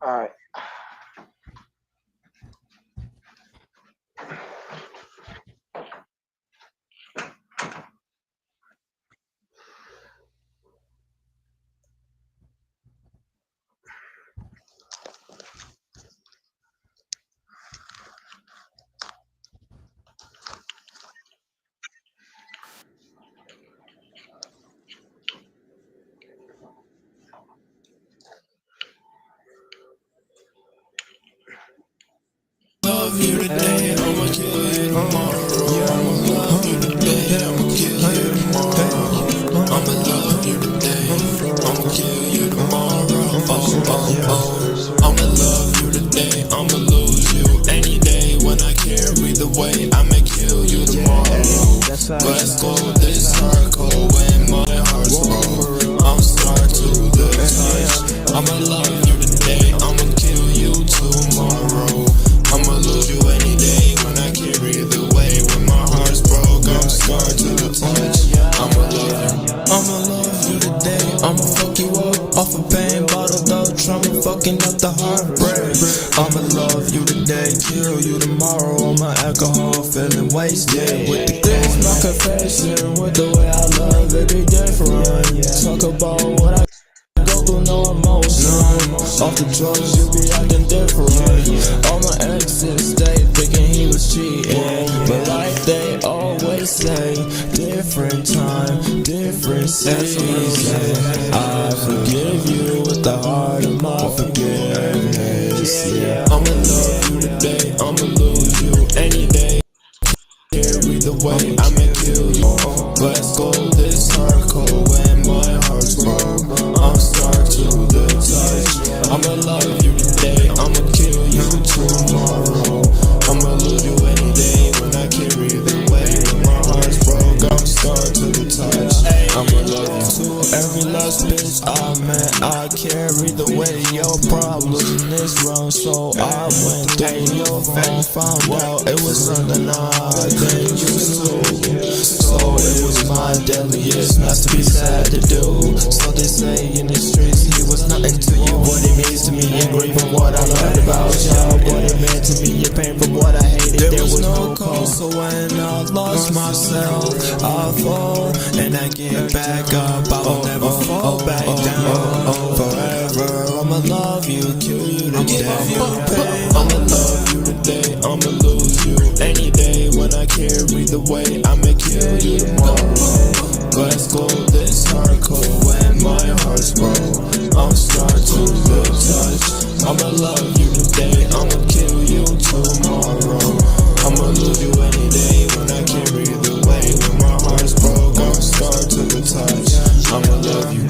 All right. Love you today, I'ma kill you tomorrow. I'ma love you today, I'ma kill you tomorrow. I'ma love you today, I'ma kill you tomorrow. I'ma love you today, I'ma lose you any day. When I carry the weight, I'ma kill you tomorrow. Let's go this hardcore when my heart's broke. I'm start to the touch. I'ma love you today, I'ma kill you tomorrow. I'ma lose you any day when I carry the weight. When my heart's broke, I'm scarred to the touch. I'ma love you, I'ma love you today. I'ma fuck you up off a pain bottle, though trauma fucking up the heartbreak. I'ma love you today, kill you tomorrow. On my alcohol, feeling wasted. With the this my confession, with the way I love it be different. Talk about what I go through, no emotion. Off the drugs, you be acting different. All my exes stay thinking he was cheating, but like they always say, different time, different season. I forgive you with the heart of my forgiveness. Yeah, I'ma love you today, I'ma lose you any day. Carry the weight, I'ma kill you. Let's go this hardcore when my heart's broke. I'm start to the touch. I'ma love you today, I'ma kill you tomorrow. I'ma lose you any day when I carry the weight. When my heart's broke, I'm scarred to the touch. I'ma love you to every last bitch I met. I carry the weight of your problems in this round, so I went through your phone, found out it was something I didn't used to. So it was my deadliest, not to be sad to do. So they say in the streets, he was nothing to you. What it means to me, and grief from what I learned about y'all. What it meant to me, your pain from what I hated. There was no cause, so when I lost myself, I fall and I get back up. I will never fall back down. Forever, I'ma love you, kill you today. I'ma love you today, I'ma lose you any day. When I carry the weight, I'ma kill you tomorrow. Let's go this hardcore when my heart's broke. I'm start to the touch. I'ma love you today, I'ma kill you tomorrow. I'ma lose you any day when I carry the weight. When my heart's broke, I'm scarred to the touch. I'ma love you.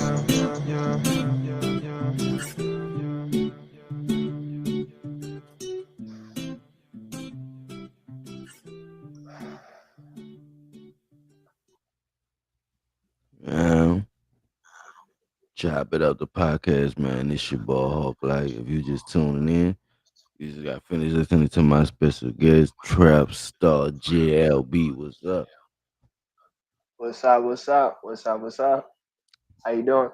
Man, chop it up the podcast, man. This your boy Hawk. Like, if you just tuning in, you just got finished listening to my special guest, Trapstar JLB. What's up? What's up? What's up? What's up? What's up? How you doing?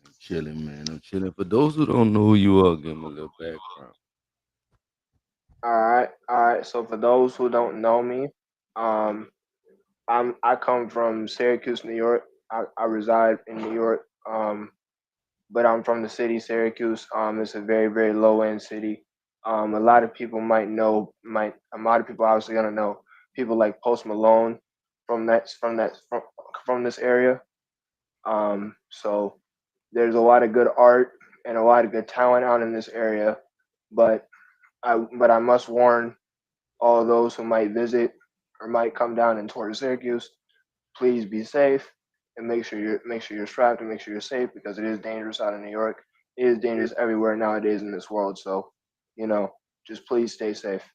I'm chilling, man. I'm chilling. For those who don't know who you are, give them a little background. All right. All right. So for those who don't know me, um, I come from Syracuse, New York. I reside in New York. But I'm from the city, Syracuse. It's a very, very low end city. A lot of people might a lot of people obviously gonna know people like Post Malone from this area. So there's a lot of good art and a lot of good talent out in this area. But I must warn all those who might visit or might come down and tour Syracuse, please be safe and make sure you're strapped and make sure you're safe because it is dangerous out in New York. It is dangerous everywhere nowadays in this world. So, you know, just please stay safe.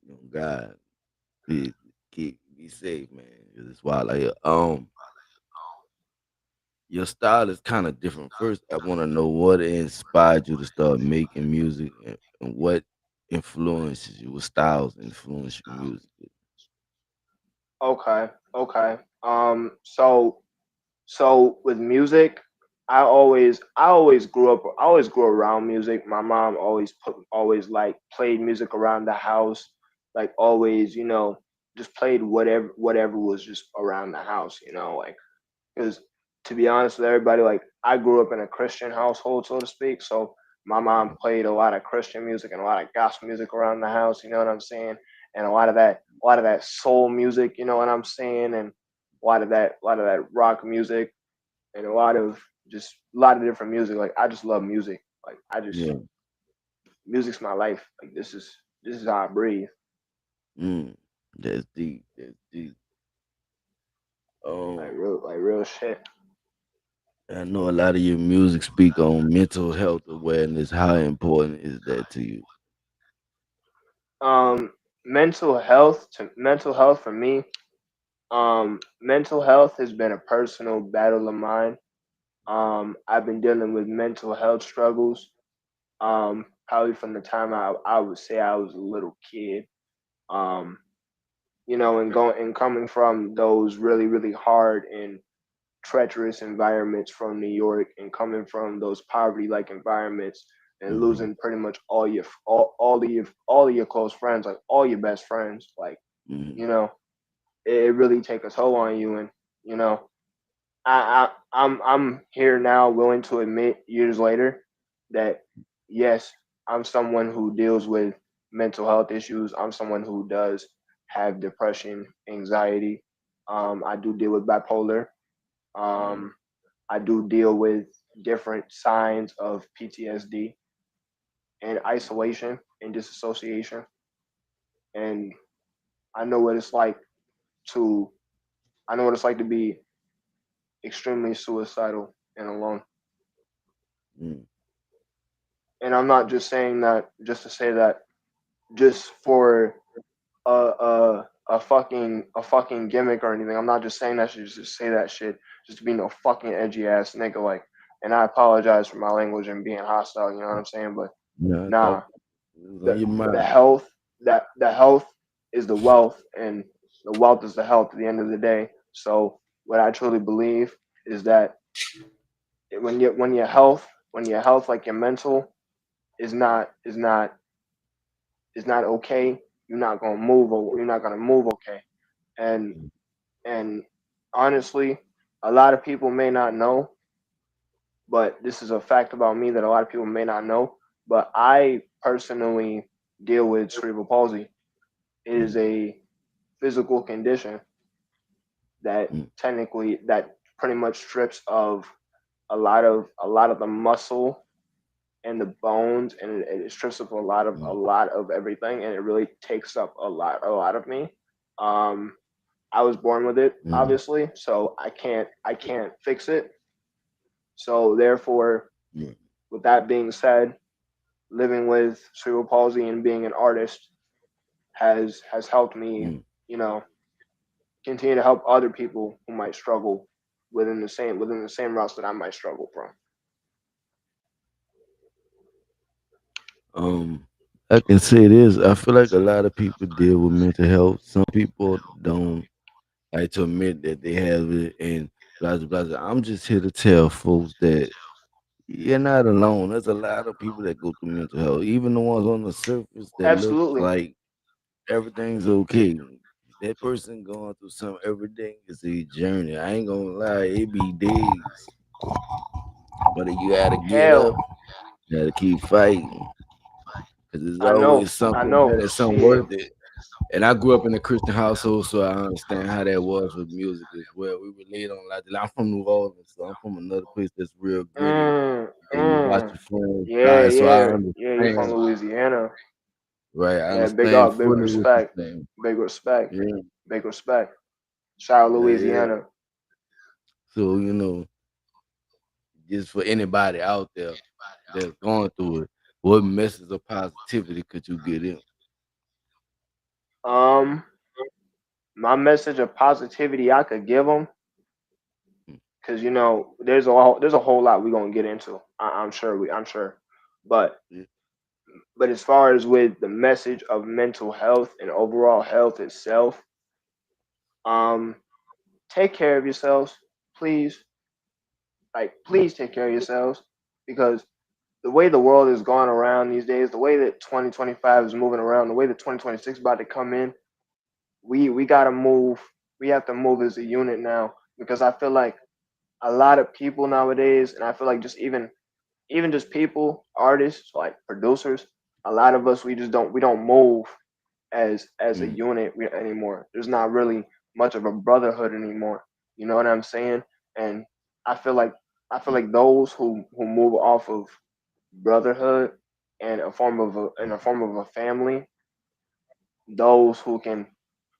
You know, God, be safe, man. 'Cause it's wild. Like, your style is kind of different. First, I want to know what inspired you to start making music, and what influences you, what styles influence your music. Okay, okay. So with music, I always grew around music. My mom always like played music around the house, like always, just played whatever was just around the house, like because to be honest with everybody, like I grew up in a Christian household, so to speak. So my mom played a lot of Christian music and a lot of gospel music around the house. You know what I'm saying? And a lot of that soul music. You know what I'm saying? And a lot of that rock music, and a lot of different music. Like I just love music. Like Yeah. music's my life. Like this is how I breathe. Mm. That's deep. That's deep. Um, Like real shit. I know a lot of your music speak on mental health awareness. How important is that to you? Um, mental health for me. Mental health has been a personal battle of mine. I've been dealing with mental health struggles. Probably from the time I would say I was a little kid. Um, and coming from those really really hard and treacherous environments from New York, and coming from those poverty like environments, and Mm-hmm. losing pretty much all of your close friends, like all your best friends, like Mm-hmm. you know, it really take a toll on you. And you know, I'm here now, willing to admit years later that yes, I'm someone who deals with mental health issues. I'm someone who does have depression, anxiety. I do deal with bipolar. Um, I do deal with different signs of PTSD and isolation and disassociation. And I know what it's like to I know what it's like to be extremely suicidal and alone. Mm-hmm. And I'm not just saying that just to say that, just for a fucking gimmick or anything. I'm not just saying that shit just to say that shit just to be no fucking edgy ass nigga, like. And I apologize for my language and being hostile. You know what I'm saying? But Yeah, I thought nah, it was on the your the mind. health the health is the wealth, and the wealth is the health at the end of the day. So what I truly believe is that when your health, like your mental, is not okay, you're not gonna move okay. And and honestly, a lot of people may not know, but this is a fact about me that a lot of people may not know. But I personally deal with cerebral palsy. It is Mm-hmm. a physical condition that pretty much strips of a lot of the muscle and the bones, and it strips up a lot of everything, and it really takes up a lot of me. Um, I was born with it, Mm-hmm. obviously, so I can't fix it. So therefore, Yeah. with that being said, living with cerebral palsy and being an artist has helped me, Mm. you know, continue to help other people who might struggle within the same routes that I might struggle from. Um, I can say this. I feel like a lot of people deal with mental health. Some people don't like to admit that they have it, and blah blah blah. I'm just here to tell folks that you're not alone. There's a lot of people that go through mental health, even the ones on the surface that looks Absolutely. like everything's okay. That person going through something every day is a journey. I ain't gonna lie, it be days, but you gotta get Hell, up, you gotta keep fighting, because there's always I something know. better, something Shit. worth it. And I grew up in a Christian household, so I understand how that was with music as well. We relate on a lot. I'm from New Orleans, so I'm from another place that's real gritty. Mm, And you watch mm. your friends Yeah, die, so I yeah, yeah. You from understand, Louisiana? right? I Yeah, big understand up, big fully what you're respect, saying. big respect, Yeah, big respect. Shout out yeah, yeah. Louisiana. So just for anybody out there that's going through it, what message of positivity could you get in? Um, my message of positivity I could give them, because there's a whole lot we're gonna get into. I'm sure, but Yeah. as far as with the message of mental health and overall health itself, um, take care of yourselves, please. like please take care of yourselves because the way the world is going around these days, the way that 2025 is moving around, the way that 2026 is about to come in, we gotta move. We have to move as a unit now because I feel like a lot of people nowadays, and I feel like just even just people, artists, like producers, a lot of us we don't move as a Mm. unit anymore. There's not really much of a brotherhood anymore. You know what I'm saying? And I feel like I feel like those who move off of brotherhood and a form of a family, those who can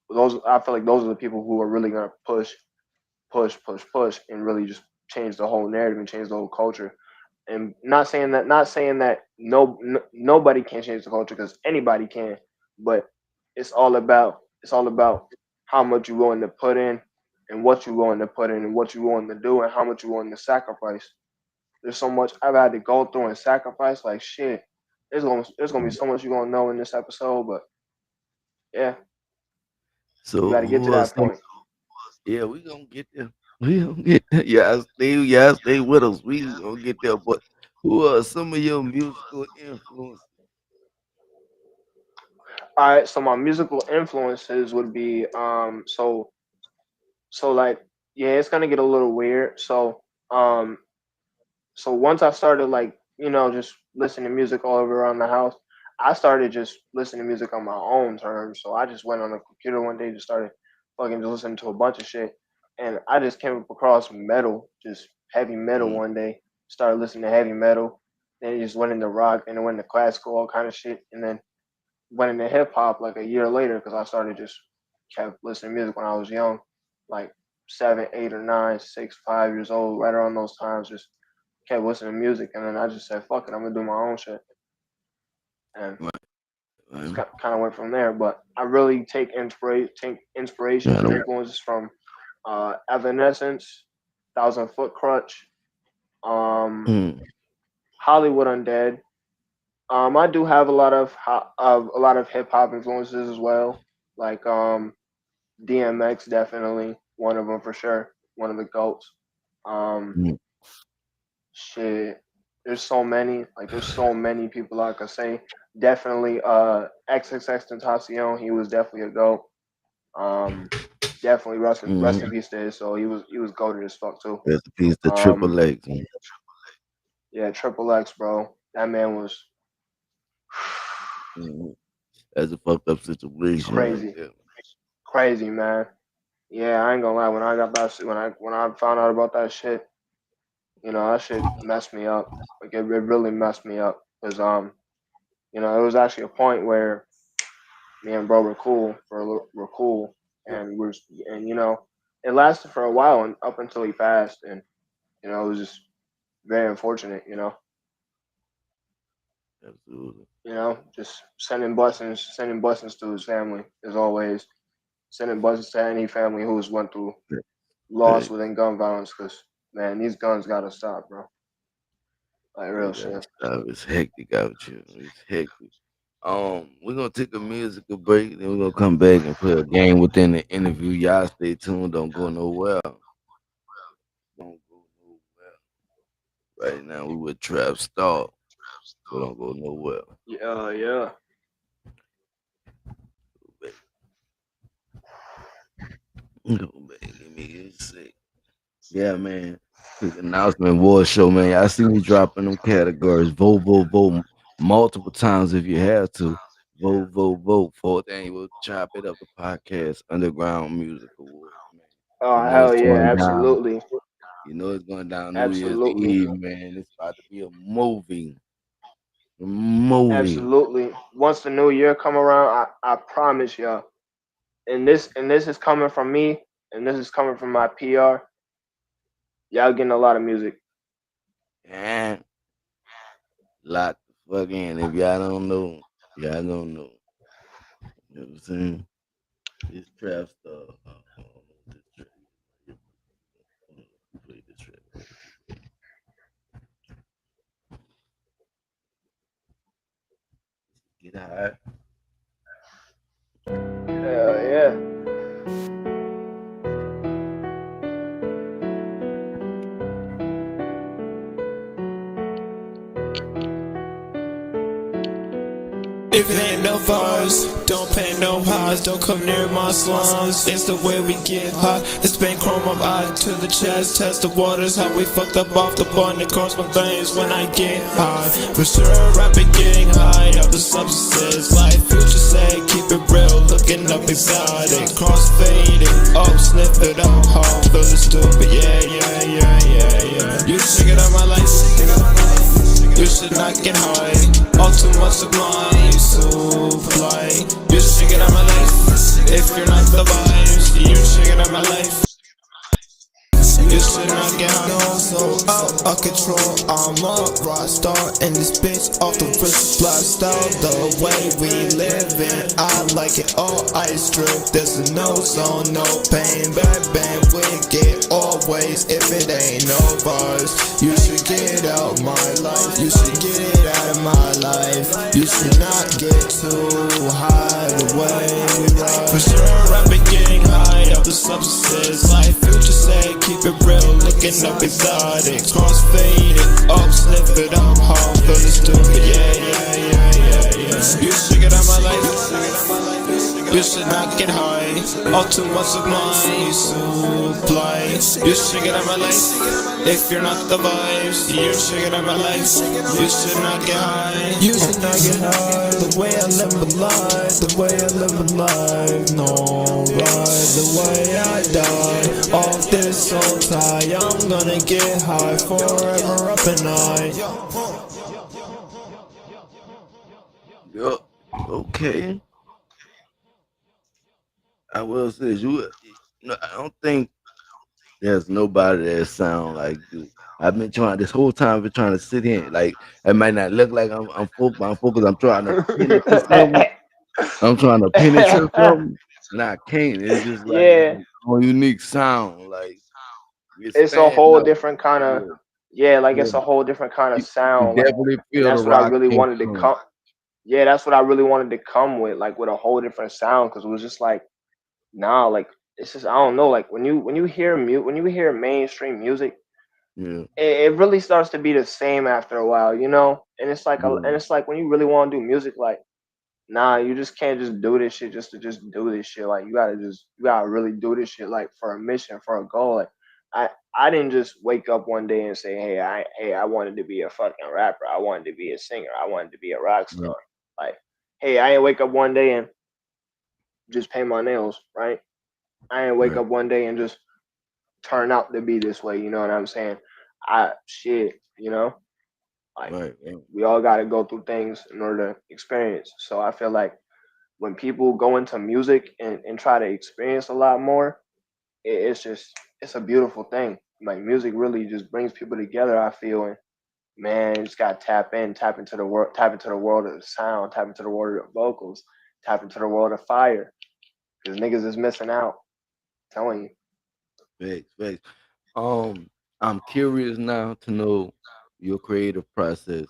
those I feel like those are the people who are really gonna push, and really just change the whole narrative and change the whole culture. And not saying that nobody can change the culture because anybody can, but it's all about how much you're willing to put in and what you're willing to put in and what you're willing to do and how much you're willing to sacrifice. There's so much I've had to go through and sacrifice like shit. There's gonna be so much you're gonna know in this episode, but yeah, we So got to get to who are that some? point. Yeah, we gonna get there. We gonna get there. Yeah, stay with us. We gonna get there. But who are some of your musical influences? All right, so my musical influences would be so like yeah, it's gonna get a little weird. Um so once I started like just listening to music all over around the house, I started just listening to music on my own terms. So I just went on the computer one day, just started fucking just listening to a bunch of shit, and I just came up across metal, just heavy metal Mm, one day. Started listening to heavy metal, then it just went into rock, and it went into classical, all kind of shit, and then went into hip hop like a year later because I started just kept listening to music when I was young, like 7, 8, or 9, 6, 5 years old, right around those times. Just kept listening to music, and then I just said, "Fuck it, I'm gonna do my own shit," and right, just right. kind of went from there. But I really take inspirations Trying and to. influences from Evanescence, Thousand Foot Crutch, um, Mm, Hollywood Undead. I do have a lot of hip hop influences as well, like DMX, definitely one of them for sure, one of the goats. Um, mm, shit, there's so many people I could say. Definitely, XXX Tentacion, he was definitely a goat. Um, definitely rest in mm. peace to his soul. He was goated as fuck too. Rest in peace to Um, Triple X. Mm, yeah, Triple X, bro. That man was mm. That's a fucked up situation right crazy, there. crazy man. Yeah, I ain't gonna lie. When I got that, when I found out about that shit, that shit messed me up. Like it really messed me up because it was actually a point where me and bro were cool were cool, and it lasted for a while and up until he passed, and it was just very unfortunate. Absolutely. Just sending blessings to his family as always, sending blessings to any family who's went through loss Thanks. within gun violence, because man, these guns gotta stop, bro. Like They real gotta shit. stop. It's hectic out here. It's hectic. We're gonna take a musical break, then we're gonna come back and play a game within the interview. Y'all stay tuned, don't go nowhere. Don't go nowhere. Right now we with Trapstar, so don't go nowhere. Yeah, yeah. Go back, give me a sec. Yeah, man. Quick announcement, war show, man. Y'all see me dropping them categories. Vote multiple times if you have to. Vote. Fourth annual Chop It Up the Podcast Underground Music Awards, man. You Oh know hell it's yeah, going down. absolutely, You know it's going down New Year's absolutely, Eve, man. It's about to be a movie. A movie. absolutely. Once the new year come around, I promise y'all, and this is coming from me, and this is coming from my PR. Y'all getting a lot of music. And lock the fuck in. If y'all don't know, y'all don't know. You know what I'm saying? This trap stuff. This trap. Play this trap. Get high. Hell, yeah. Yeah. Mm. bars. Don't pay no highs, don't come near my slums. It's the way we get hot. It's been chrome up eye to the chest. Test the waters, how we fucked up off the button. It cross my veins when I get high. For sure, rapping getting high up the substances. Like Future said, keep it real, looking up exotic. Cross fading, oh, sniff it up, hard, feeling stupid. Yeah, yeah, yeah, yeah, yeah. You should get out my life. You should not get high. All too much sublime, so fly. You should get out my life. If you're not the vibes, you should get out my life. You should not get high. So out of control, I'm a rock star in this bitch off the wrist lifestyle. The way we living, I like it all ice drip. There's a no zone, no pain. Bad band wicked always. If it ain't no bars, you should get out my life. You should get it out of my life. You should not get too high the way we ride. For sure, rapping getting high up the substances. Like Future said, keep it real, looking up exotic. Cross faded, up, sniff it up, hard, feeling stupid. Yeah, yeah, yeah, yeah, yeah. You should get out my life. You should not get high. All too much of my supply. You should get out my life. If you're not the vibes, you should get out my life. You should not get high. You should not get high. The way I live my life, the way I live my life, no right. The way I die, off this soul tie, I'm gonna get high forever up and night. Yup. Okay. I will say you. No, I don't think there's nobody that sound like you. I've been trying this whole time. I've been trying to sit here. Like it might not look like I'm focused. I'm focused. I'm trying to pin it to something. I'm trying to pin it to something, and I can't. It's just like Yeah, a unique sound. Like it it's a stand whole out. different kind of, Yeah, yeah, like yeah. it's a whole different kind of You sound, like, definitely and feel the that's what I rock really wanted to influence. come. Yeah, that's what I really wanted to come with, like with a whole different sound, because it was just like, nah, like it's just I don't know, like when you hear when you hear mainstream music, Yeah, it really starts to be the same after a while, you know. And it's like yeah, and it's like when you really want to do music, like nah, you just can't just do this shit just to just do this shit. Like you gotta really do this shit like for a mission, for a goal. Like I didn't just wake up one day and say, hey, I wanted to be a fucking rapper. I wanted to be a singer. I wanted to be a rock star. right, Like, hey, I didn't wake up one day and just paint my nails, right? I didn't wake right, up one day and just turn out to be this way, you know what I'm saying? I shit, you know? Like right, right. we all gotta go through things in order to experience. So I feel like when people go into music and try to experience a lot more, it's just it's a beautiful thing. Like music really just brings people together. I feel, and man, you just gotta tap into the world, tap into the world of the sound, tap into the world of the vocals, tap into the world of fire. Because niggas is missing out. I'm telling you. Facts, facts. I'm curious now to know your creative process.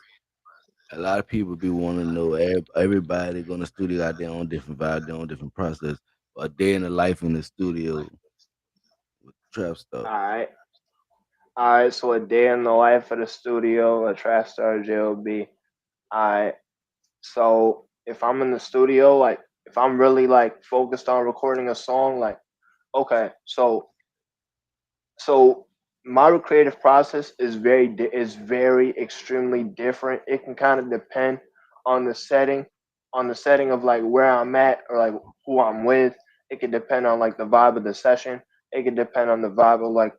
A lot of people be wanting to know. Everybody going to studio got their own different vibe, their own different process. A day in the life in the studio with trap stuff. All right, all right. So a day in the life of the studio, a Trapstar JLB. All right. So if I'm in the studio, like if I'm really like focused on recording a song, like okay, so my creative process is is very extremely different. It can kind of depend on the setting of like where I'm at or like who I'm with. It can depend on like the vibe of the session. It can depend on the vibe of like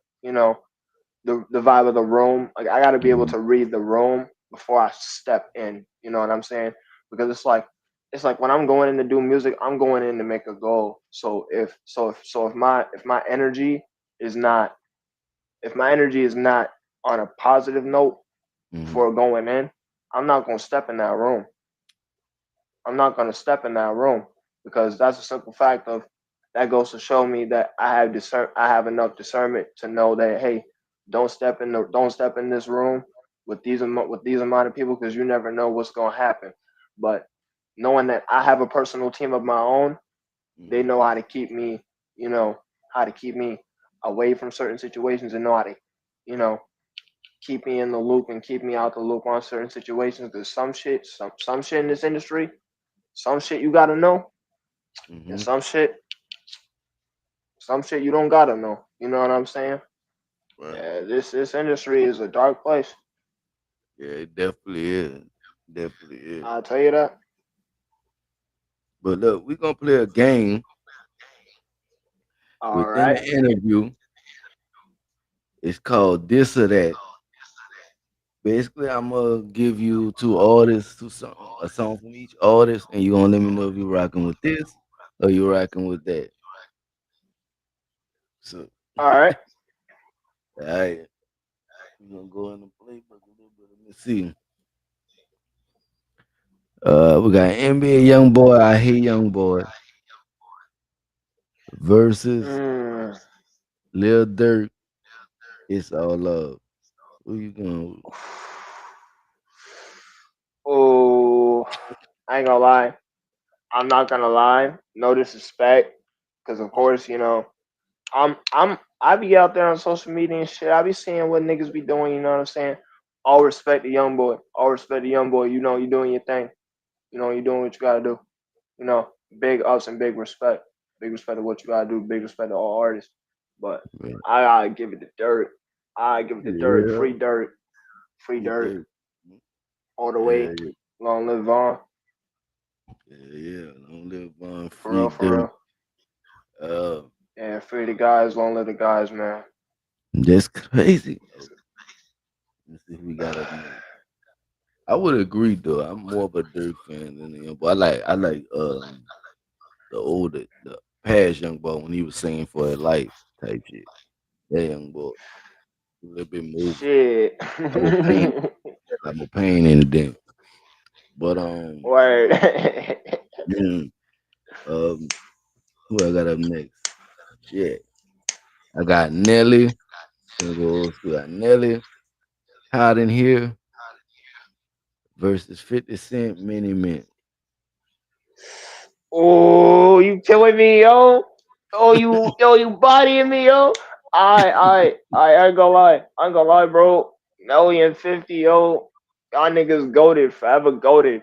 the vibe of the room. Like I got to be able Mhm, to read the room before I step in. You know what I'm saying? Because it's like when I'm going in to do music, I'm going in to make a goal. So if is not if my energy is not on a positive note mhm, before going in, I'm not gonna step in that room. I'm not gonna step in that room because that's a simple fact of that goes to show me that I have enough discernment to know that hey, don't step in this room with with these amount of people because you never know what's gonna happen. But knowing that I have a personal team of my own, they mhm, know how to keep me, you know, how to keep me away from certain situations and know how to, you know, keep me in the loop and keep me out the loop on certain situations. Because some shit in this industry, some shit you gotta know, and Hmm. some shit you don't gotta know. You know what I'm saying? Right. Yeah, this industry is a dark place. Yeah, it definitely is. Definitely is. I'll tell you that. But look, we're gonna play a game All within right. the interview. It's called this or that. Basically, I'm gonna give you two artists, a song from each artist, and you're gonna let me know if you're rocking with this or you're rocking with that. So, All right. all right, we're gonna go in the playbook a little bit. Let me see. We got NBA Young Boy, I Hate Young Boy versus Mm. Lil Durk, It's All Love. Who you going with? Oh, I ain't gonna lie. I'm not gonna lie. No disrespect, because of course I be out there on social media and shit. I be seeing what niggas be doing. You know what I'm saying? All respect the young boy. All respect the young boy. You know you doing your thing. You know you doing what you gotta do. You know, big ups and big respect. Big respect to what you gotta do. Big respect to all artists. But Man, I gotta give it to Dirt. I give it to Dirt. yeah, Free Dirt. Free Lil Dirt. Durk. All the Yeah, way. yeah, Long live Vaughn. yeah, yeah. Long live on For real, Free for Dirt. real. Uh, Yeah, free the guys. Long live the guys, man. that's crazy. Oh, let's see if we got up next. I would agree though. I'm more of a Dirk fan than the young boy. I like the older the past young boy when he was singing for his life type shit. That young boy a little bit Shit. more pain like more pain in the dance. But Word. mm, um who I got up next? Yeah. I got Nelly. Gonna go old school. I got Nelly, Hot in Here versus 50 Cent Mini Mint. Oh, you killing me, yo. You bodying me, yo. I ain't gonna lie. I ain't gonna lie, bro. Nelly and 50, yo. Y'all niggas goaded, forever goaded.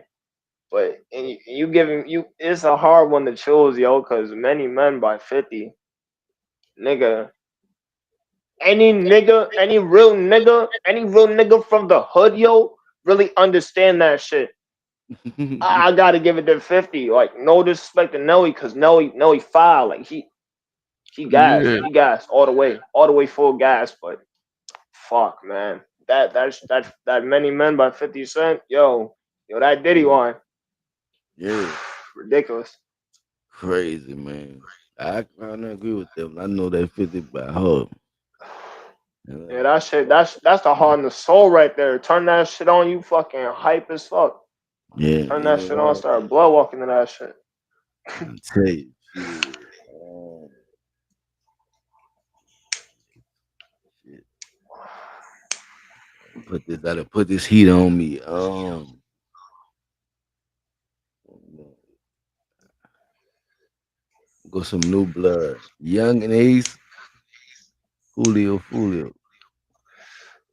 But and you giving you it's a hard one to choose, yo, cause many men by 50, nigga. Any real nigga from the hood, yo, really understand that shit. I gotta give it to 50. Like, no disrespect to Nelly, cause Nelly foul. Like Yeah. he gas all the way full gas. But fuck, man, that many men by 50 Cent, yo, that Diddy Mhm. one, Yeah. ridiculous. Crazy, man. I kind of agree with them. I know that 50 by heart. Yeah, Uh, that shit, that's the heart and the soul right there. Turn that shit on, you fucking hype as fuck. yeah, Turn in that and shit on, out. start blood walking to that shit. I tell you, shit. Shit. Gotta put this heat on me. Go some new blood. Young and Ace, Julio.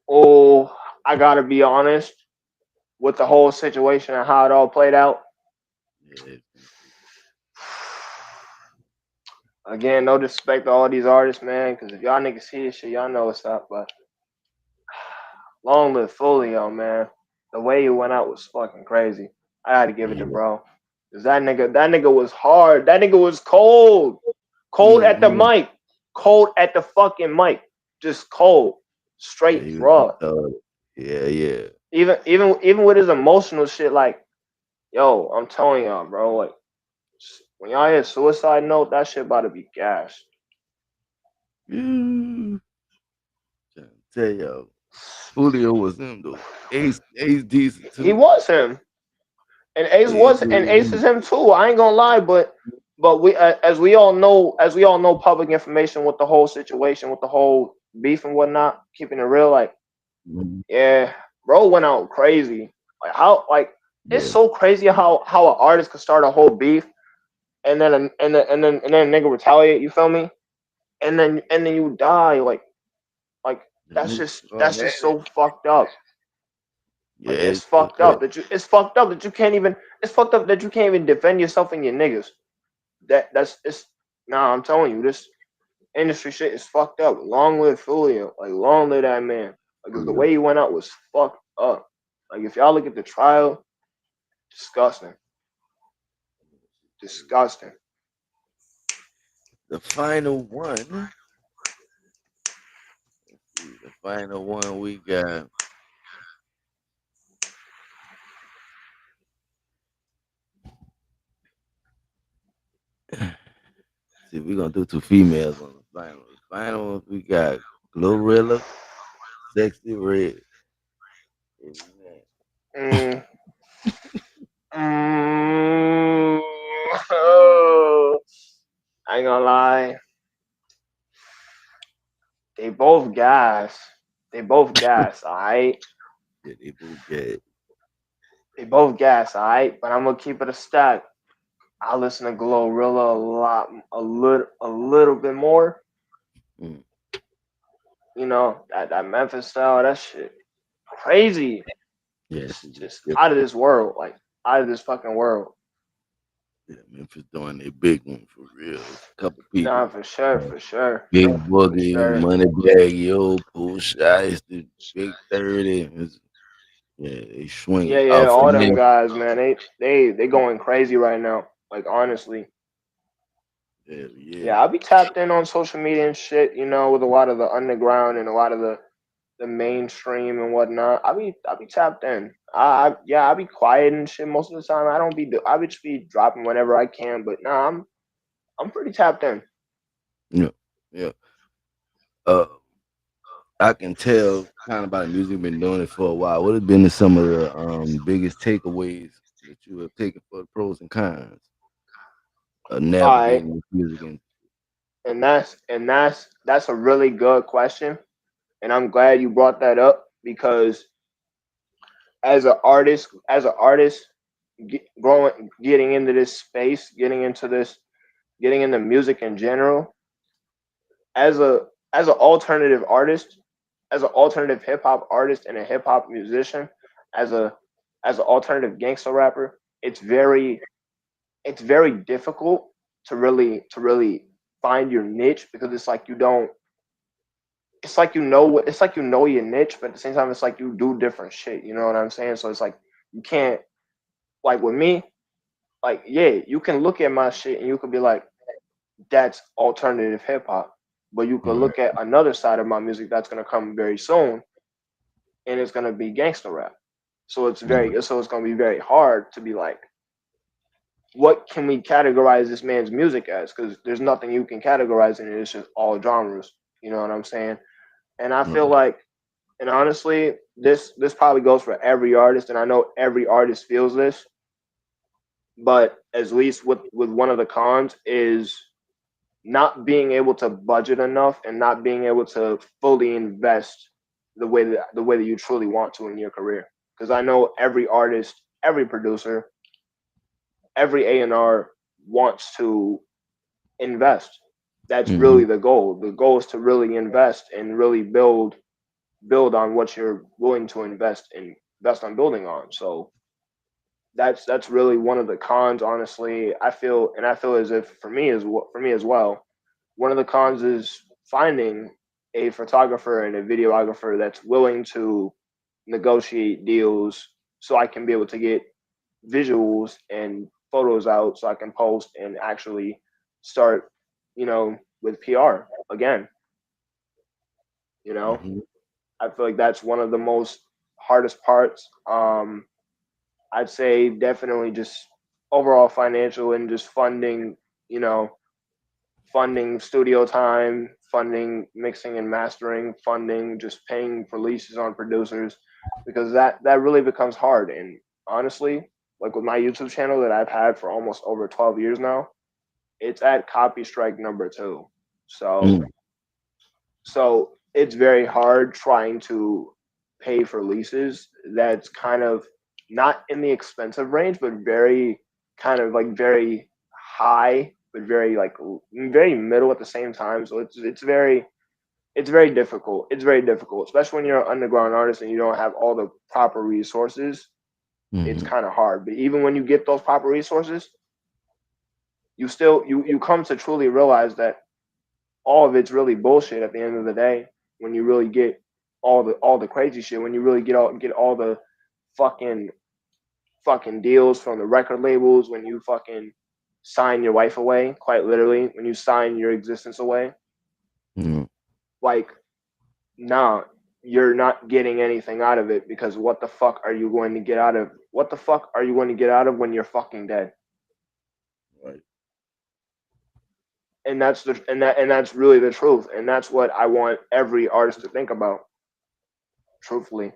Oh, I gotta be honest with the whole situation and how it all played out. Yeah, Again, no disrespect to all these artists, man, because if y'all niggas see this shit, y'all know what's up. But long live Folio, man. The way he went out was fucking crazy. I had to give it to yeah. bro. Cause that nigga was hard. That nigga was cold. Cold at the Mm-hmm. mic. Cold at the fucking mic. Just cold. Yeah, Straight raw. yeah. Even with his emotional shit, like, yo, I'm telling y'all, bro, like when y'all hear suicide note, that shit about to be gas. Yeah. Trying to tell y'all, Julio was him though. Ace decent He too. was him. And Ace is him too. I ain't gonna lie, but we as we all know public information with the whole situation with the whole beef and whatnot, keeping it real, like Mhm. yeah, bro went out crazy. Like how like it's Yeah. so crazy how an artist could start a whole beef and then a nigga retaliate. You feel me? And then you die. Like The that's nigga just gone that's at just it. so fucked up. Yeah, Like it's it's fucked yeah, up that you it's fucked up that you can't even it's fucked up that you can't even defend yourself and your niggas. That's it's nah, I'm telling you, this industry shit is fucked up. Long live Fulio. Like long live that man. Like 'cause the yeah. way he went out was fucked up. Like if y'all look at the trial, disgusting. Disgusting. The final one. See, the final one we got. See, we're gonna do two females on the final. The final ones we got Glorilla, Sexy Red. Amen. Mm, mm, oh, I ain't gonna lie. They both gas. They both gas, alright? Yeah, they both get They both gas, alright? But I'm gonna keep it a stack. I listen to Glorilla a lot, a little bit more. mm, You know that Memphis style, that shit crazy. yeah, Just shit is just different. out of this world, like out of this fucking world. Yeah, Memphis doing a big one for real. It's a couple Nah, people. for sure, for sure, Big for Boogie, sure. Moneybag Yo, Pooh Shiesty, the Big 30. Yeah, they Yeah, swinging. yeah, all them Finesse. guys, man, they going crazy right now. Like honestly, Hell yeah. yeah, I'll be tapped in on social media and shit. You know, with a lot of the underground and a lot of the mainstream and whatnot. I be tapped in. Yeah, I be quiet and shit most of the time. I don't be I be just be dropping whenever I can. But nah, I'm pretty tapped in. Yeah. Yeah. Uh, I can tell kind of by the music, been doing it for a while. What have been some of the biggest takeaways that you have taken for the pros and cons of All right, navigating this music? And and that's a really good question, and I'm glad you brought that up because as an artist, growing, getting into this space, getting into music in general, as a as an alternative artist, as an alternative hip hop artist and a hip hop musician, as a as an alternative gangster rapper, it's very difficult to really find your niche because it's like you don't it's like you know your niche, but at the same time it's like you do different shit. You know what I'm saying? So it's like you can't like with me, like yeah, you can look at my shit and you could be like, that's alternative hip hop. But you could right, look at another side of my music that's gonna come very soon and it's gonna be gangster rap. right, So it's gonna be very hard to be like, what can we categorize this man's music as? Because there's nothing you can categorize in it. It's just all genres. You know what I'm saying? And I feel right. like, and honestly, this probably goes for every artist, and I know every artist feels this. But at least with one of the cons is not being able to budget enough and not being able to fully invest the way that you truly want to in your career. Because I know every artist, every producer, every A&R wants to invest. That's Mm-hmm. really the goal. The goal is to really invest and really build on what you're willing to invest on building on. So that's really one of the cons. Honestly, I feel as if for me as well, one of the cons is finding a photographer and a videographer that's willing to negotiate deals so I can be able to get visuals and photos out so I can post and actually start, with PR again. You know, Mm-hmm. I feel like that's one of the most hardest parts. I'd say definitely just overall financial and just funding, you know, funding studio time, funding mixing and mastering, funding just paying for leases on producers, because that really becomes hard. And honestly, like with my YouTube channel that I've had for almost over 12 years now, it's at copy strike number 2. So Mm-hmm. so it's very hard trying to pay for leases that's kind of not in the expensive range, but very kind of like very high, but very like very middle at the same time. So it's very it's very difficult. It's very difficult, especially when you're an underground artist and you don't have all the proper resources. It's Mm-hmm. kind of hard. But even when you get those proper resources, you still you come to truly realize that all of it's really bullshit at the end of the day. When you really get all the crazy shit, when you really get all the fucking fucking deals from the record labels, when you fucking sign your wife away, quite literally, when you sign your existence away, Mm-hmm. like, nah, you're not getting anything out of it because what the fuck are you going to get out of? What the fuck are you going to get out of when you're fucking dead? Right. And that's really the truth, and that's what I want every artist to think about, truthfully.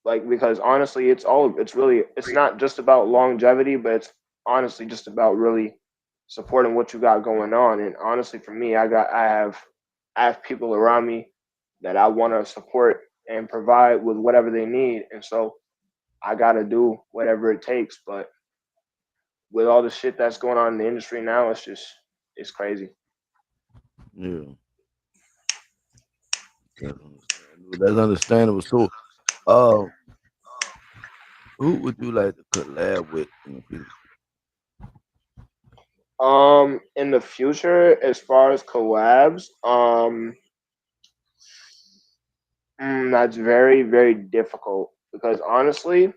like because honestly it's not just about longevity, but it's honestly just about really supporting what you got going on. And honestly, for me, I have people around me that I want to support and provide with whatever they need, and so I got to do whatever it takes. But with all the shit that's going on in the industry now, it's crazy. Yeah. That's understandable. That's understandable. So, uh, who would you like to collab with in the future? In the future, as far as collabs, that's very, very difficult because honestly,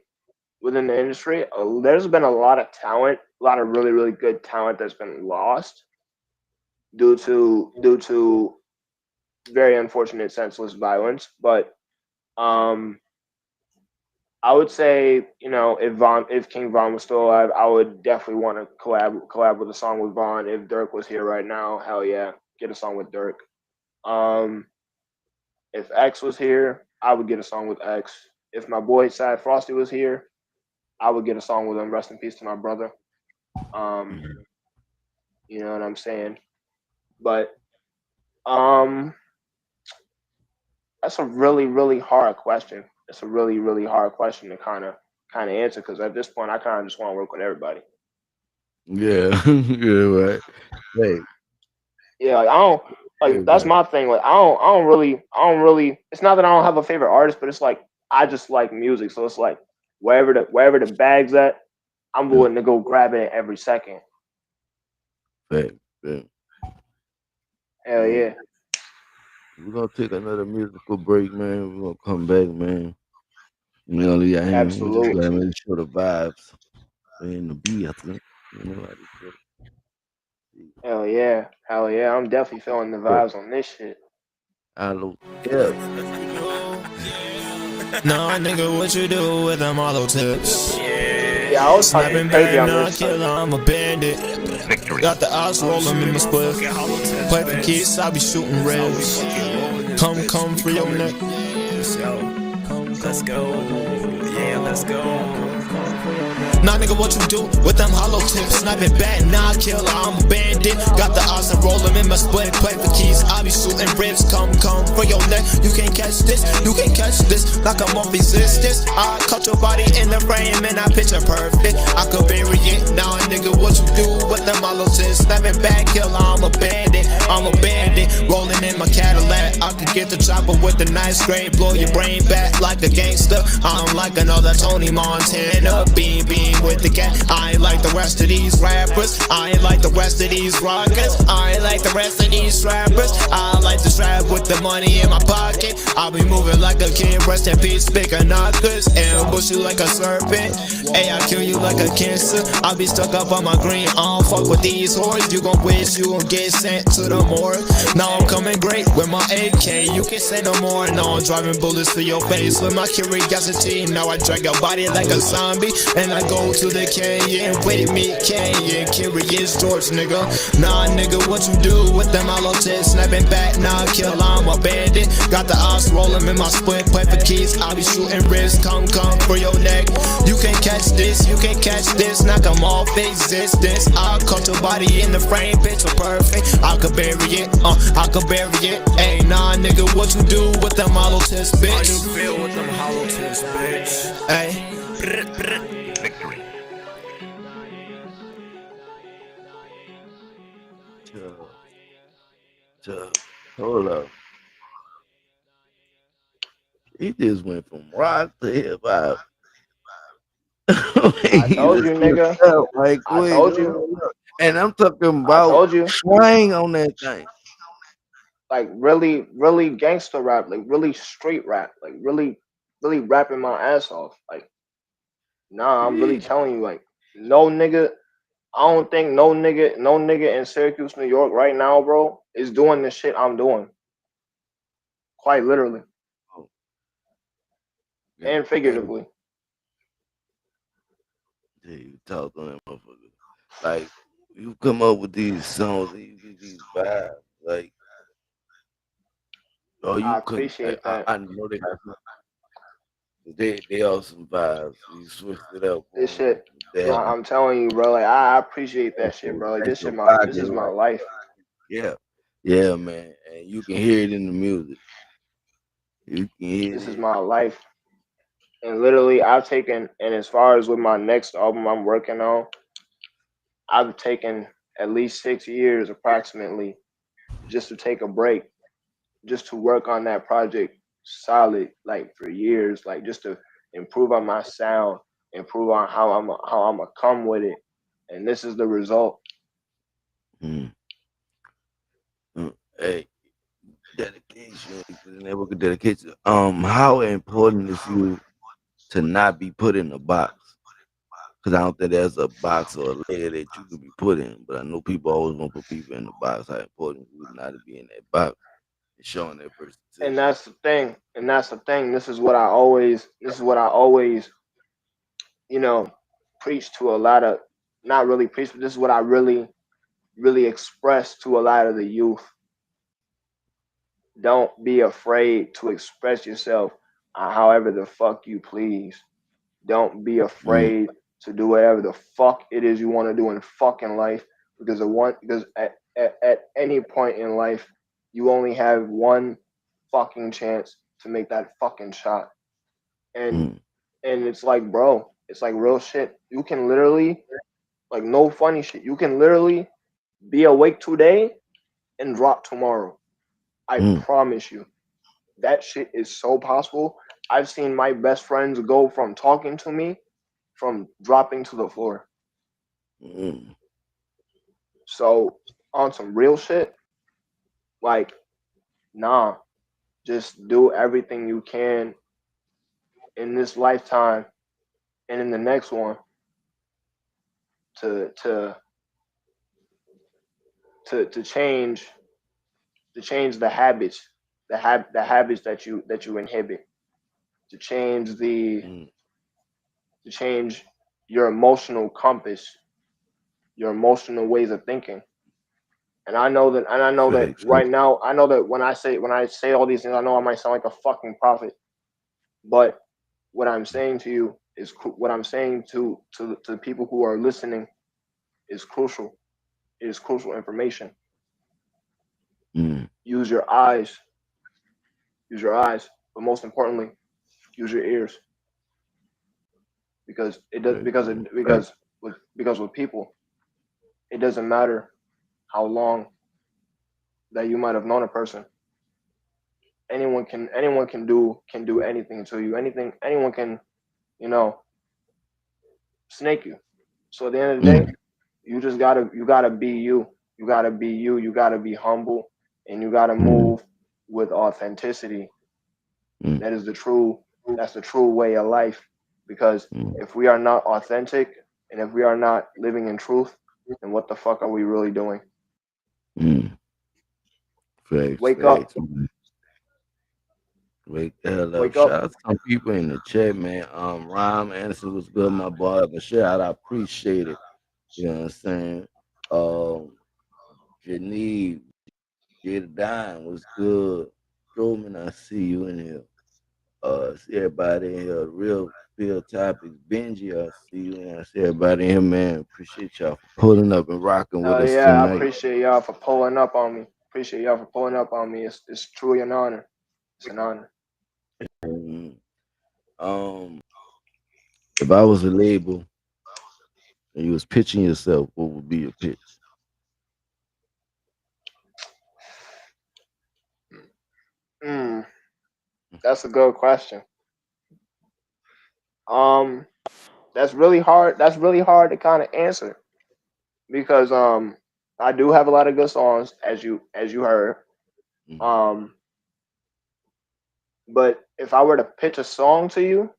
within the industry, there's been a lot of talent, a lot of really, really good talent that's been lost due to very unfortunate, senseless violence. But um, I would say, if King Von was still alive, I would definitely want to collab with a song with Von. If Dirk was here right now, hell yeah, get a song with Dirk. Um, if X was here, I would get a song with X. If my boy Sad Frosty was here, I would get a song with him. Rest in peace to my brother. Um, Mhm. you know what I'm saying? But um, that's a really, really hard question. It's a really, really hard question to kind of answer because at this point, I kind of just want to work with everybody. Yeah, yeah, right. Hey, Yeah, like, I don't like that's everybody. my thing. Like I don't really. It's not that I don't have a favorite artist, but it's like I just like music. So it's like wherever the bag's at, I'm Yeah, willing to go grab it every second. fact, fact. Hell Yeah, yeah, we're gonna take another musical break, man. We're gonna come back, man. We're gonna leave your hand. We just gotta absolutely. make sure the vibes are in the building. You know how this go. Hell yeah. I'm definitely feeling the Yeah, vibes on this shit. Aloe tips. Nah, nigga, what you do with them hollow tips? Yeah, I was talking Snapping crazy bang, on nah, this killer, type. I'm a bandit. Got the ops rolling in my spliff. Play for keys, I be shooting ribs. Come for your neck. Let's go. Yeah, let's go. Nah, nigga, what you do with them hollow tips? Sniping back, nah, killer, I'm a bandit. Got the odds and roll them in my split. Play for keys, I be shooting ribs. Come for your neck. You can't catch this, you can't catch this. Like I'm off resistance. I cut your body in the frame and I picture perfect. I could bury it. Now, nigga, what you do with them hollow tips? Sniping back, killer, I'm a bandit. I'm a bandit. Rolling in my Cadillac. I could get the chopper with the nice straight. Blow your brain back like a gangster. I'm like another Tony Montana. Beam with the cat. I ain't like the rest of these rappers. I ain't like the rest of these rockers. I ain't like the rest of these rappers. I like to strap with the money in my pocket. I'll be moving like a kid. Rest in peace, bigger knockers. Ambush you like a serpent. Hey, I kill you like a cancer. I'll be stuck up on my green. I don't fuck with these whores. You gon' wish you gon' get sent to the morgue. Now I'm coming great with my AK. You can say no more. Now I'm driving bullets to your face with my curiosity. Now I drag your body like a zombie. And I go to the canyon with me, canyon. Curious George, nigga. Nah, nigga, what you do with them hollow tips? Snapping back, nah, kill, I'm a bandit. Got the odds rolling in my split. Play for keys, I'll be shooting wrists. Come for your neck. You can't catch this, you can't catch this. Knock 'em off existence. I'll cut your body in the frame, picture perfect. I could bury it, I could bury it. Hey, nah, nigga, what you do with them hollow tips, bitch? How you feel with them hollow tips, bitch? Hey. Tough, tough. Hold up. He just went from rock to hip hop. I He told just you, switched nigga. up right I quick. told you. Hold up. And I'm talking I about told you. swing on that thing. Like really, really gangster rap, like really street rap, like really, really rapping my ass off. Like, nah, I'm really Yeah. telling you, like, no nigga. I don't think no nigga in Syracuse, New York, right now, bro, is doing the shit I'm doing. Quite literally Oh, yeah. and And figuratively. yeah, you talk on that motherfucker. Like you come up with these songs and you get these vibes. Like, oh, I you couldn't. appreciate that. I know they got some. They are some vibes. You switched it up This on them. shit, They have I'm telling you, bro. Like, I appreciate that shit, bro. Like, that's your pocket, this is my right? life. Yeah, yeah, man. And you can hear it in the music. You can hear This is it. my life. And literally, I've taken, and as far as with my next album I'm working on, I've taken at least 6 years approximately just to take a break, just to work on that project solid, like for years, like just to improve on my sound, improve on how I'm gonna come with it, and this is the result. Mm, hey, dedication. You put in that work of dedication. How important is you to not be put in a box? Because I don't think there's a box or a layer that you could be put in. But I know people always want to put people in the box. How important it is not to be in that box and showing that And versatility. that's the thing. And that's the thing. This is what I always, you know, preach to a lot of, not really preach, but this is what I really express to a lot of the youth. Don't be afraid to express yourself however the fuck you please. Don't be Mm, afraid to do whatever the fuck it is you want to do in fucking life, because at any point in life you only have one fucking chance to make that fucking shot. And mm, it's like, bro, it's like real shit. You can literally, like, no funny shit. You can literally be awake today and drop tomorrow. I mm, promise you. That shit is so possible. I've seen my best friends go from talking to me from dropping to the floor. mm. So on some real shit, like, nah, just do everything you can in this lifetime and in the next one to to change the habits, the habits that you inhibit, to change the Mm. to change your emotional compass, your emotional ways of thinking. And I know that Facts. right now, I know that when I say all these things, I know I might sound like a fucking prophet, but what I'm saying to you is what I'm saying to the people who are listening is crucial. It is crucial information. Mm. Use your eyes, use your eyes, but most importantly, use your ears, because it does Facts, man. Facts. because with people, it doesn't matter how long that you might have known a person. Anyone can do anything to you. Anyone can, you know, snake you. So at the end of the day, Mm, you gotta be you. You gotta be you. You gotta be humble, and you gotta mm, move with authenticity. mm, That is the true. That's the true way of life. Because mm, if we are not authentic, and if we are not living in truth, then what the fuck are we really doing? mm. Facts. Wake up. Facts. Man. Wake the hell up. Wake Shout up. out to some people in the chat, man. Rhyme Anderson was good, my boy. But shout, I appreciate it. You know what I'm saying? Um, Janine, Jada Dime was good. Truman, I see you in here. See everybody in here. Real field topics. Benji, I see you. And I see everybody in here, man. Appreciate y'all for pulling up and rocking with us Yeah, I tonight. appreciate y'all for pulling up on me. Appreciate y'all for pulling up on me. It's truly an honor. It's an honor. Mhm. Um, if I was a label and you was pitching yourself, what would be your pitch? That's a good question. Um, that's really hard. That's really hard to kind of answer because I do have a lot of good songs as you heard. Mhm. Um, but if I were to pitch a song to you,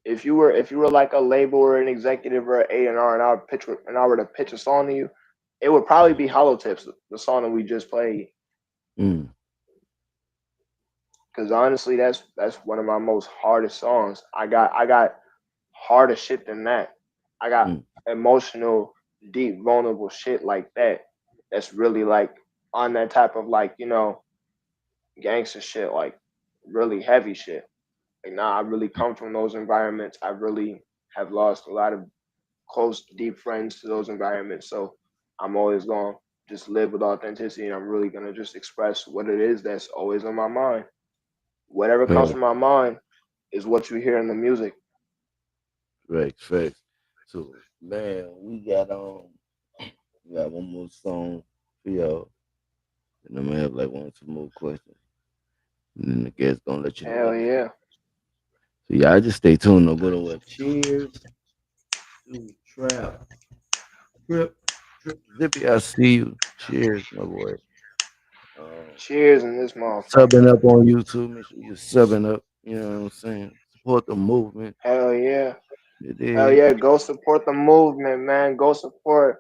if you were like a label or an executive or an A&R, and I were to pitch a song to you, it would probably be Hollow Tips, the song that we just played. Mm, Because honestly, that's one of my most hardest songs. I got harder shit than that. I got mm, emotional, deep, vulnerable shit like that. That's really like on that type of like gangster shit, like really heavy shit. Like nah, I really come from those environments. I really have lost a lot of close, deep friends to those environments. So I'm always gonna just live with authenticity, and I'm really gonna just express what it is that's always on my mind. Whatever comes fact, from my mind is what you hear in the music. facts. So man, we got one more song for y'all. And I'm gonna have like one or two more questions. And then the guest gonna let you know Hell what next. yeah. So y'all just stay tuned. No good over. Cheers to Trip Zippy. I see you. Cheers, my boy. Um, Cheers in this motherfucker. subbing up on YouTube. Make sure you're subbing up. You know what I'm saying? Support the movement. Hell yeah. You Hell dig? yeah. Go support the movement, man. Go support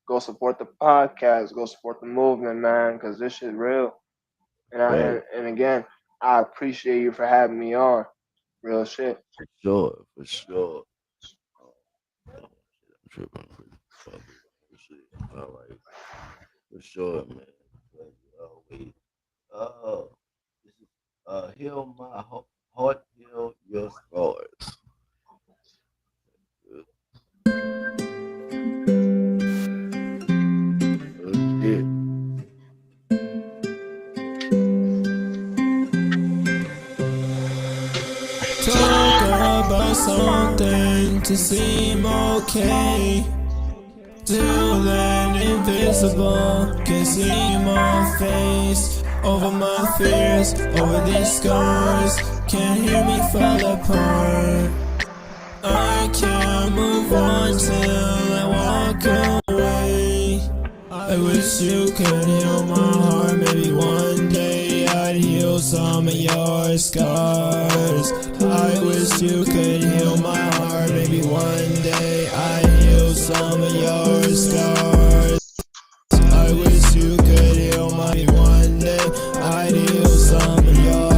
the podcast. Go support the movement, man. Cause this shit real. And I Fact. and again, I appreciate you for having me on. Real shit. For sure. Um, I'm tripping for shit. All right. For sure, man. Like always. Uh, this is heal my heart, heal your scars. Shit. Talk about something to seem okay. Till then invisible, can see my face. Over my fears, over these scars. Can't hear me fall apart. I can't move on till I walk away. I wish you could heal my heart. Maybe one day I'd heal some of your scars. I wish you could heal my heart. Maybe one day I'd heal some of your scars. I wish you could heal my one day I'd heal some of your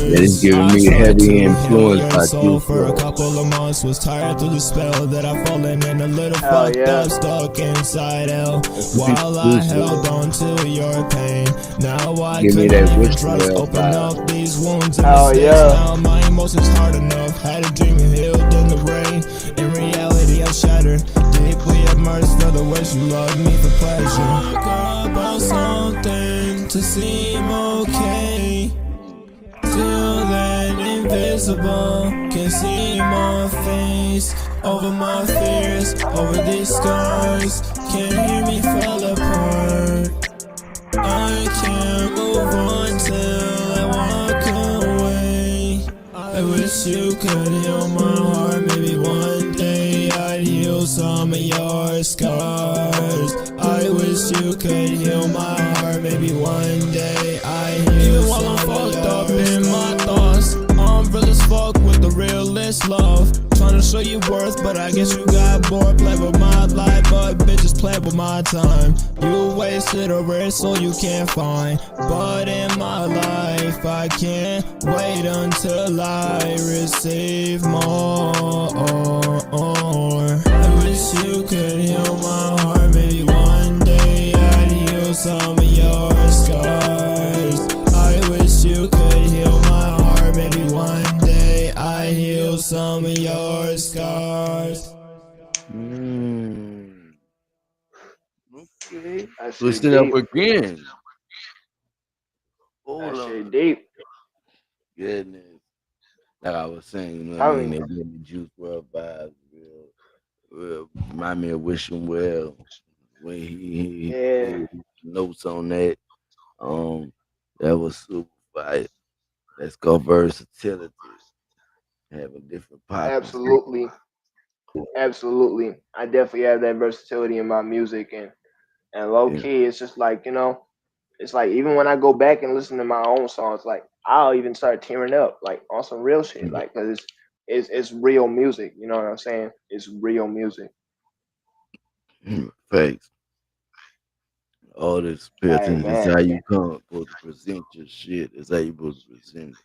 Yeah, it's scars. giving I me a tried to heavy heal influence your by soul Juice for a WRLD. couple of months. Was tired through the spell that I've fallen in, a little Hell fucked yeah. up, stuck inside hell. That's the piece While of I Juice held WRLD. on to your pain, now I Give me couldn't that even wishing trust. well Open vibe. up these wounds and Hell mistakes. yeah. Now my emotions hard enough. Had a dream you healed in the rain. In reality, I'm shattered. Deeply immersed for the ways you love me for pleasure. Talk about something to seem okay. Till then invisible, can see my face. Over my fears, over these scars. Can't hear me fall apart. I can't move on till I walk away. I wish you could heal my heart. Maybe one day I'd heal some of your scars. I wish you could heal my heart. Maybe one day I'd heal. Even while I'm fucked up in my thoughts, I'm real as fuck with the realest love. Trying to show you worth, but I guess you got bored. Play with my life, but bitches play with my time. You wasted a rare soul you can't find. But in my life, I can't wait until I receive more. I wish you could heal my heart. Maybe one day I'd heal some of your scars. I wish you could heal my heart. Maybe one day I'd heal some of your scars. Mm, okay. That Twist shit it up deep. again. That Hold shit on. deep. Goodness. Like I was saying, you know what I Telling mean? you. They give me Juice WRLD vibes. Remind me of Wishing Well when he Yeah. played notes on that. Um, that was super fire. Let's go versatility. Having different pockets. Absolutely, absolutely. I definitely have that versatility in my music, and low Yeah. key, it's just like it's like even when I go back and listen to my own songs, like I'll even start tearing up, like on some real shit, like because it's real music. You know what I'm saying? It's real music. Facts. All this pay Hey attention. It's man, how you come supposed to present your shit. It's how you supposed to present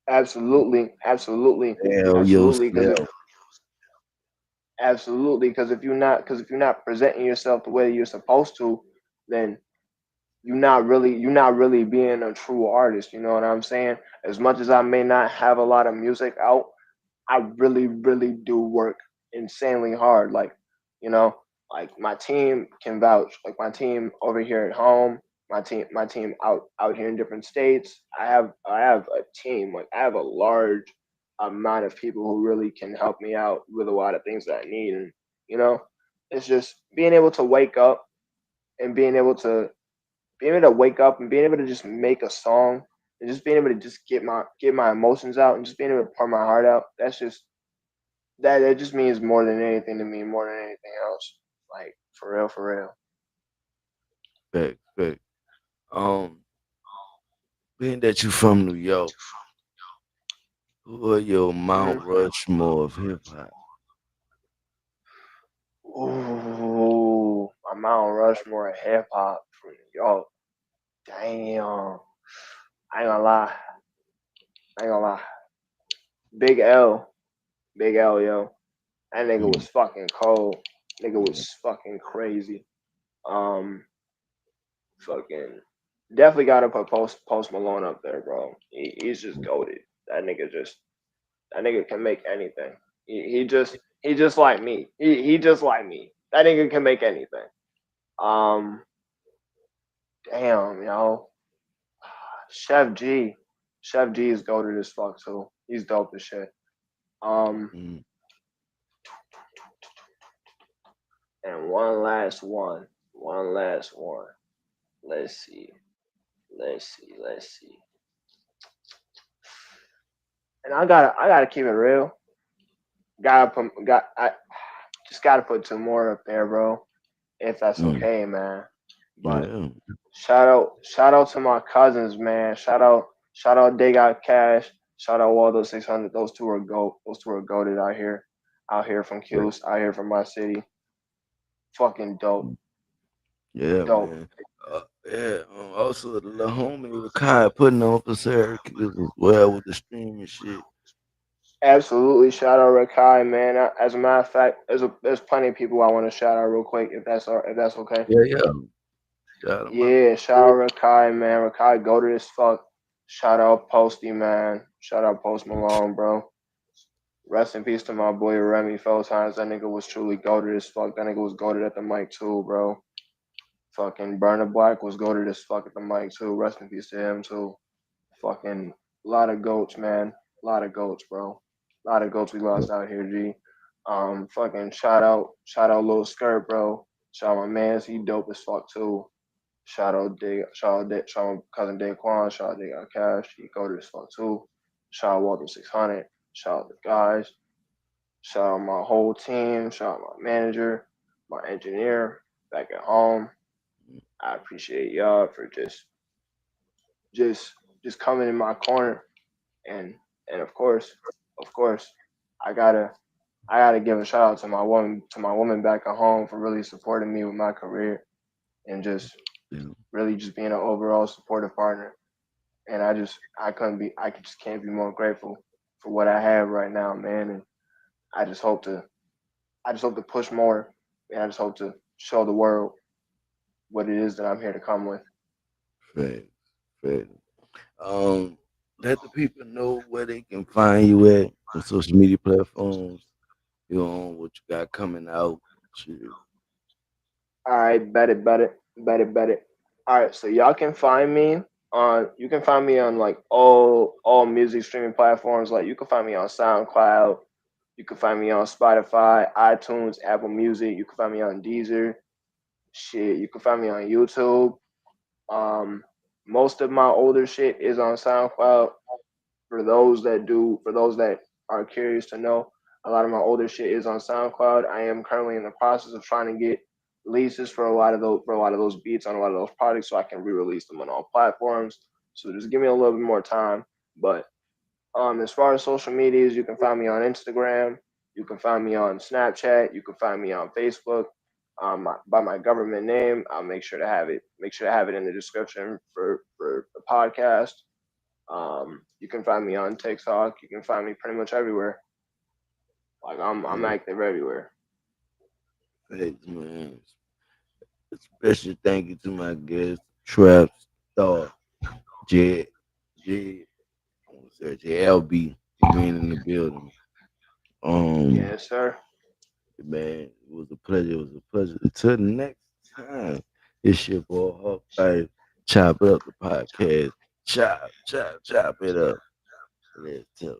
absolutely, absolutely, it. Hell absolutely. Because yourself. absolutely, because if you're not presenting yourself the way you're supposed to, then you're not really being a true artist. You know what I'm saying? As much as I may not have a lot of music out, I really, really do work insanely hard. You know, like my team can vouch. Like my team over here at home, my team out here in different states. I have a team. Like I have a large amount of people who really can help me out with a lot of things that I need. And you know, it's just being able to wake up and being able to wake up and being able to just make a song and just being able to just get my emotions out and just being able to pour my heart out. That's just that just means more than anything to me, more than anything else. Like for real, for real. Facts. Facts. Um, being that you from New York, who are your Hmm. Mount Rushmore of hip hop? Ooh, my Mount Rushmore of hip hop from New York. Damn, I ain't gonna lie, I ain't gonna lie. Big L, Big L, yo, that nigga Mm, was fucking cold. Nigga yeah, was fucking crazy. Um, fucking definitely gotta put Post Malone up there, bro. He's just goaded. That nigga can make anything. He just like me. He just like me. That nigga can make anything. Um, damn, yo, Chef G, Chef G is goaded as fuck too. He's dope as shit. Um, mm, and one last one. Let's see, let's see. And I gotta keep it real. I just gotta put two more up there, bro. If that's mm. okay, man. But Yeah. shout out to my cousins, man. Shout out They Got Cash. Shout out Waldo 600. Those two are goaded out here from Right. Cuse, out here from my city. Fucking dope, Mm. Yeah, dope. man. Yeah. Also, the little homie Rakai putting on for Syracuse as well with the streaming shit. Absolutely, shout out Rakai, man. As a matter of fact, there's plenty of people I want to shout out real quick if that's okay. Yeah, yeah. Shout him out. Yeah, shout out Rakai, man. Rakai goated as fuck. Shout out Posty, man. Shout out Post Malone, bro. Rest in peace to my boy Remy Feltines. That nigga was truly goaded as fuck. That nigga was goaded at the mic too, bro. Fucking Burner Black was goaded as fuck at the mic too. Rest in peace to him too. Fucking lot of goats, man. Lot of goats, bro. Lot of goats we Yeah. lost out here, G. Fucking shout out Lil Skirt, bro. Shout out my mans, he dope as fuck too. Shout out cousin Daquan. Shout out Day Got Cash. He goaded as fuck too. Shout out Walter 600. Shout out the guys. Shout out my whole team. Shout out my manager, my engineer back at home. I appreciate y'all for just just coming in my corner and of course, I gotta I gotta give a shout out to my woman back at home for really supporting me with my career and just Yeah. really just being an overall supportive partner. And I just can't be more grateful for what I have right now, man. And I just hope to I just hope to push more, and I just hope to show the world what it is that I'm here to come with. Fact. Fact. Um, let the people know where they can find you at on social media platforms. You know what you got coming out. Shit. All right, bet it. All right, so y'all can find me on you can find me on like all music streaming platforms. Like you can find me on SoundCloud, you can find me on Spotify, iTunes, Apple Music. You can find me on Deezer. Shit, you can find me on YouTube. Um, Most of my older shit is on SoundCloud. For those that are curious to know, a lot of my older shit is on SoundCloud. I am currently in the process of trying to get releases for a lot of those beats on a lot of those projects so I can re-release them on all platforms. So just give me a little bit more time. But as far as social medias, you can find me on Instagram. You can find me on Snapchat. You can find me on Facebook. By my government name, I'll make sure to have it. Make sure to have it in the description for the podcast. You can find me on TikTok. You can find me pretty much everywhere. Like I'm Yeah, active everywhere. thanks, man. A special thank you to my guest, Trapstar J J I want to say JLB for being in the building. Um Yes, sir. man, it was a pleasure. It was a pleasure. Until next time, it's your boy Hawkeye. Chop it up the podcast. Chop, chop, chop it up. Let's tell.